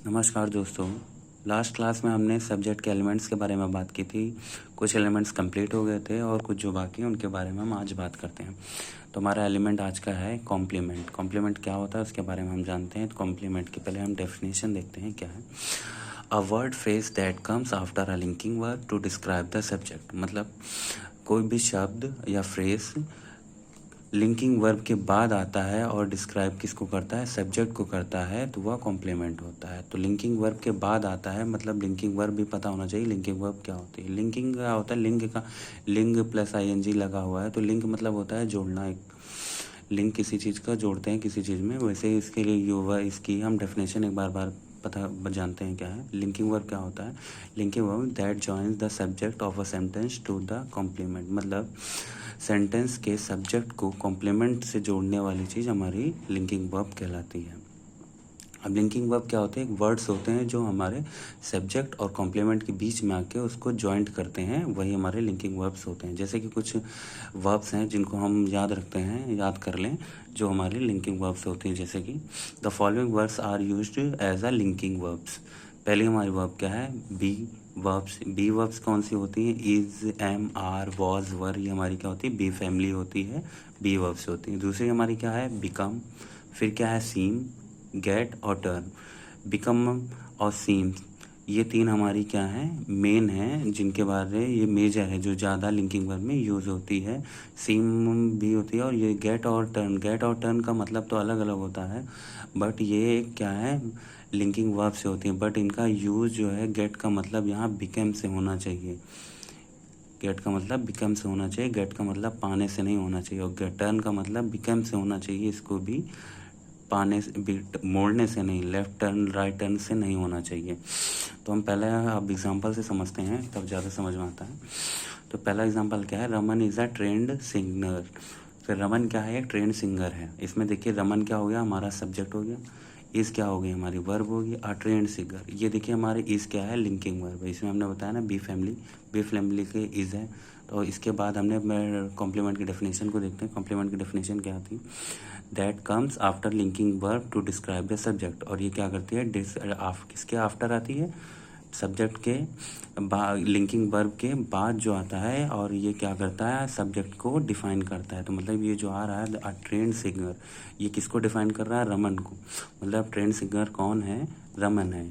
नमस्कार दोस्तों। Last class में हमने सब्जेक्ट के एलिमेंट्स के बारे में बात की थी। कुछ एलिमेंट्स कंप्लीट हो गए थे और कुछ जो बाकी हैं उनके बारे में हम आज बात करते हैं। तो हमारा एलिमेंट आज का है कॉम्प्लीमेंट। कॉम्प्लीमेंट क्या होता है उसके बारे में हम जानते हैं। तो कॉम्प्लीमेंट के पहले हम डेफिनेशन देखते हैं क्या है। A word phrase that comes after a linking verb to describe the subject. मतलब कोई भी शब्द या फ्रेज लिंकिंग वर्ब के बाद आता है और डिस्क्राइब किसको करता है, सब्जेक्ट को करता है, तो वह कॉम्प्लीमेंट होता है। तो लिंकिंग वर्ब के बाद आता है मतलब लिंकिंग वर्ब भी पता होना चाहिए। लिंकिंग वर्ब क्या होती है, लिंकिंग क्या होता है, लिंग प्लस आईएनजी लगा हुआ है। तो लिंक मतलब होता है जोड़ना। एक लिंक किसी चीज़ का जोड़ते हैं किसी चीज़ में, वैसे ही इसके लिए युवा इसकी हम डेफिनेशन एक बार पता जानते हैं क्या है। लिंकिंग वर्ब क्या होता है, linking verb that joins the subject of a sentence to the complement. मतलब सेंटेंस के सब्जेक्ट को कॉम्प्लीमेंट से जोड़ने वाली चीज़ हमारी लिंकिंग वर्ब कहलाती है। अब लिंकिंग वर्ब क्या होते हैं, वर्ड्स होते हैं जो हमारे सब्जेक्ट और कॉम्प्लीमेंट के बीच में आके उसको जॉइंट करते हैं, वही हमारे लिंकिंग वर्ब्स होते हैं। जैसे कि कुछ वर्ब्स हैं जिनको हम याद रखते हैं, याद कर लें, जो हमारी लिंकिंग वर्ब्स होती हैं। जैसे कि the following words are used as a linking verbs. पहली हमारी वर्ब क्या है, बी वर्ब्स। बी वर्ब्स कौन सी होती हैं, इज, एम, आर, वॉज, वर, ये हमारी क्या होती है, बी फैमिली होती है, बी वर्ब्स होती हैं। दूसरी हमारी क्या है, बिकम। फिर क्या है, सीम, गेट और टर्न। बिकम और सीम, ये तीन हमारी क्या है, मेन है, जिनके बारे ये मेजर है, जो ज़्यादा लिंकिंग वर्ब में यूज़ होती है। सीम भी होती है। और ये गेट और टर्न का मतलब तो अलग अलग होता है, बट ये क्या है, लिंकिंग वर्ब से होती है। बट इनका यूज़ जो है, गेट का मतलब यहाँ बिकम से होना चाहिए। गेट का मतलब बिकम से होना चाहिए, गेट का मतलब पाने से नहीं होना चाहिए। और टर्न का मतलब बिकम से होना चाहिए, इसको भी पाने से, मोड़ने से नहीं, लेफ्ट टर्न राइट टर्न से नहीं होना चाहिए। तो हम पहले अब एग्जांपल से समझते हैं, तब ज़्यादा समझ में आता है। तो पहला एग्जांपल क्या है, Raman is a trend singer. फिर रमन क्या है, एक ट्रेंड सिंगर है। इसमें देखिए रमन क्या हो गया, हमारा सब्जेक्ट हो गया। इज़ क्या हो गई, हमारी वर्ब होगी। अ ट्रेंड सिंगर, ये देखिए हमारे इज़ क्या है, लिंकिंग वर्ब है। इसमें हमने बताया ना बी फैमिली के इज़ है। तो इसके बाद हमने कॉम्प्लीमेंट की डेफिनेशन को देखते हैं। कॉम्प्लीमेंट की डेफिनेशन क्या थी, that comes after linking verb to describe the subject. और ये क्या करती है, किसके आफ्टर आती है, सब्जेक्ट के लिंकिंग वर्ब के बाद जो आता है, और ये क्या करता है, सब्जेक्ट को डिफाइन करता है। तो मतलब ये जो आ रहा है अ ट्रेंड सिंगर, ये किसको डिफाइन कर रहा है, रमन को। मतलब ट्रेंड सिंगर कौन है, रमन है।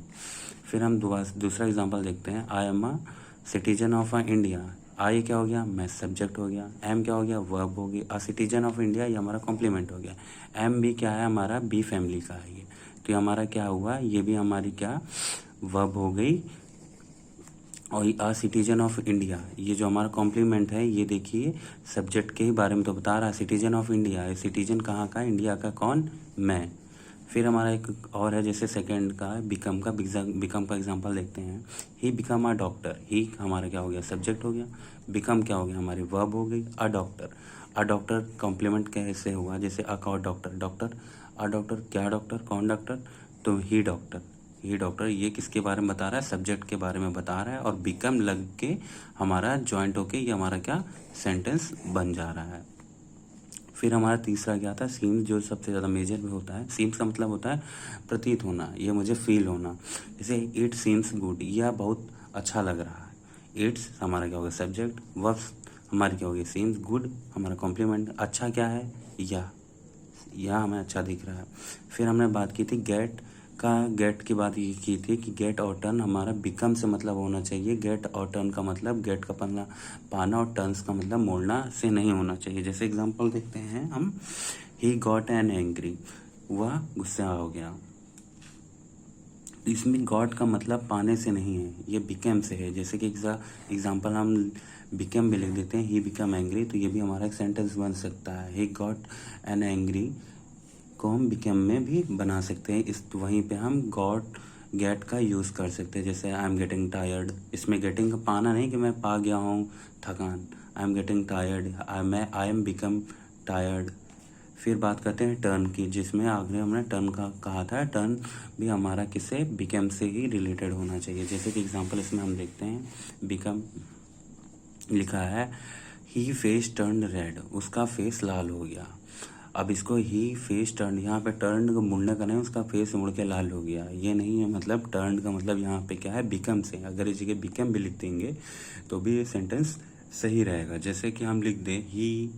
फिर हम दूसरा एग्जांपल देखते हैं, I am a citizen of India. I क्या हो गया, मैं सब्जेक्ट हो गया। एम क्या हो गया, वर्ब हो गई। अ सिटीजन ऑफ इंडिया ये हमारा कॉम्प्लीमेंट हो गया। एम भी क्या है, हमारा बी फैमिली का है ये। तो ये हमारा क्या हुआ, ये भी हमारी क्या वर्ब हो गई। और अ सिटीजन ऑफ इंडिया, ये जो हमारा कॉम्प्लीमेंट है, ये देखिए सब्जेक्ट के ही बारे में तो बता रहा है, सिटीजन ऑफ इंडिया है। सिटीजन कहाँ का, इंडिया का, कौन, मैं। फिर हमारा एक और है, जैसे सेकंड का बिकम का एग्जांपल देखते हैं। He become a doctor. ही हमारा क्या हो गया, सब्जेक्ट हो गया। बिकम क्या हो गया, हमारी वर्ब हो गई। A doctor, a doctor complement कैसे हुआ, जैसे अ का डॉक्टर, डॉक्टर, अ डॉक्टर क्या डॉक्टर, कौन डॉक्टर, तो ही डॉक्टर। ये डॉक्टर, ये किसके बारे में बता रहा है, सब्जेक्ट के बारे में बता रहा है। और बिकम लग के हमारा जॉइंट होके ये हमारा क्या सेंटेंस बन जा रहा है। फिर हमारा तीसरा क्या था, सीम्स, जो सबसे ज़्यादा मेजर में होता है। सीम्स का मतलब होता है प्रतीत होना, ये मुझे फील होना। जैसे इट सीम्स गुड, यह बहुत अच्छा लग रहा है। इट्स हमारा क्या होगा, सब्जेक्ट। वर्ब्स हमारी क्या होगी, सीम्स, गुड हमारा कॉम्प्लीमेंट। अच्छा क्या है, यह हमें अच्छा दिख रहा है। फिर हमने बात की थी गेट की बात ये की थी कि गेट और टर्न हमारा बिकम से मतलब होना चाहिए। गेट और टर्न का मतलब, गेट का पन्ना पाना और टर्न्स का मतलब मोड़ना से नहीं होना चाहिए। जैसे एग्जांपल देखते हैं हम, ही गॉट एन एंग्री, वह गुस्सा हो गया। इसमें गॉट का मतलब पाने से नहीं है, ये बिकम से है। जैसे कि एग्जांपल हम बिकम भी लिख देते हैं, ही बिकम एंग्री, तो ये भी हमारा एक सेंटेंस बन सकता है। ही गॉट एन एंग्री को हम बिकम में भी बना सकते हैं। इस वहीं पे हम गॉट गेट का यूज़ कर सकते हैं। जैसे आई एम गेटिंग टायर्ड, इसमें गेटिंग का पाना नहीं कि मैं पा गया हूँ थकान। I am getting tired, I am become tired. फिर बात करते हैं टर्न की, जिसमें आगे हमने टर्न का कहा था। टर्न भी हमारा किससे, बिकम से ही रिलेटेड होना चाहिए। जैसे कि एग्जांपल इसमें हम देखते हैं, बिकम लिखा है, ही फेस टर्न रेड, उसका फेस लाल हो गया। अब इसको ही फेस टर्न, यहाँ पे टर्न को मुड़ने का नहीं, उसका फेस मुड़ के लाल हो गया, ये नहीं है। मतलब टर्न का मतलब यहाँ पे क्या है, बिकम से। अगर इस जगह बिकम भी लिख देंगे तो भी ये सेंटेंस सही रहेगा। जैसे कि हम लिख दें ही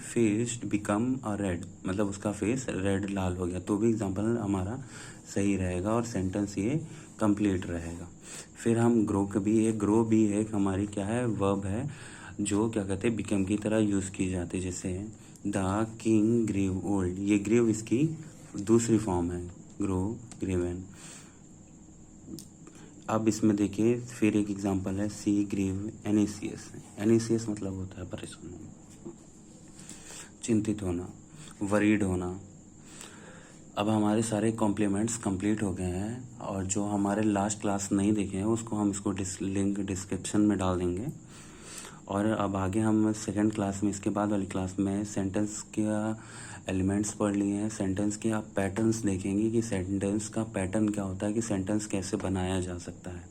फेस्ड बिकम अ रेड, मतलब उसका फेस रेड लाल हो गया, तो भी एग्जाम्पल हमारा सही रहेगा और सेंटेंस ये कंप्लीट रहेगा। फिर हम ग्रो भी एक हमारी क्या है, वर्ब है, जो क्या कहते हैं बिकम की तरह यूज़ की जाती है। जैसे द किंग ग्रीव ओल्ड, ये ग्रीव इसकी दूसरी फॉर्म है, ग्रो ग्रीवन। अब इसमें देखिए फिर एक एग्जांपल है, सी ग्रीव एनीसियस। एनीसियस मतलब होता है परेशान होना, चिंतित होना, वरीड होना। अब हमारे सारे कॉम्प्लीमेंट्स कंप्लीट हो गए हैं, और जो हमारे लास्ट क्लास नहीं देखे हैं उसको हम इसको लिंक डिस्क्रिप्शन में डाल देंगे। और अब आगे हम सेकंड क्लास में, इसके बाद वाली क्लास में सेंटेंस के एलिमेंट्स पढ़ लिए हैं, सेंटेंस के आप पैटर्न्स देखेंगे कि सेंटेंस का पैटर्न क्या होता है, कि सेंटेंस कैसे बनाया जा सकता है।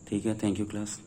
ठीक है, थैंक यू क्लास।